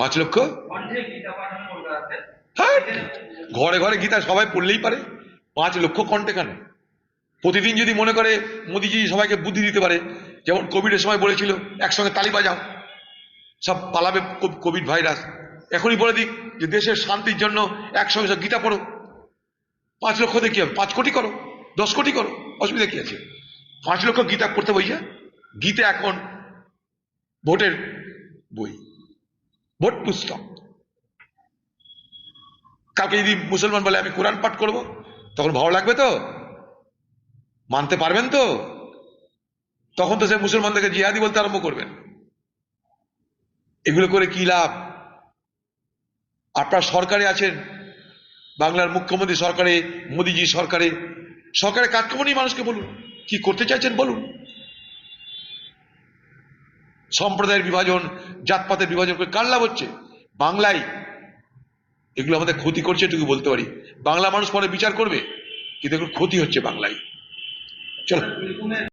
5 লক্ষ? হ্যাঁ, ঘরে ঘরে গীতা সবাই পড়লেই পারে। 5 লক্ষ কণ্ঠে কেন? প্রতিদিন যদি মনে করে মোদিজি সবাইকে বুদ্ধি দিতে পারে, যেমন কোভিডের সময় বলেছিল একসঙ্গে তালি বাজাও, সব পালাবে কোভিড ভাইরাস, এখনই বলে দিক যে দেশের শান্তির জন্য একসঙ্গে সব গীতা পড়ো। 5 লক্ষতে কি হবে? 5 কোটি করো, 10 কোটি করো, অসুবিধা কি আছে? 5 লক্ষ গীতা পড়তে বইছে। গীতা এখন ভোটের বই, ভোট পুস্তক। কাউকে যদি মুসলমান বলে আমি কোরআন পাঠ করব, তখন ভালো লাগবে তো? মানতে পারবেন তো? তখন তো সে মুসলমানদেরকে জিহাদি বলতে আরম্ভ করবেন। এগুলো করে কি লাভ? আপনার সরকারে আছেন, বাংলার মুখ্যমন্ত্রী সরকারে, মোদিজি সরকারে, সরকারের কাজকর্ম নিয়ে মানুষকে বলুন কি করতে চাইছেন বলুন। সম্প্রদায়ের বিভাজন, জাতপাতের বিভাজন করে কার লাভ হচ্ছে? বাংলায় এগুলো আমাদের ক্ষতি করছে, এটুকু বলতে পারি। বাংলা মানুষ পরে বিচার করবে, কিন্তু এগুলো ক্ষতি হচ্ছে বাংলায়। চলো।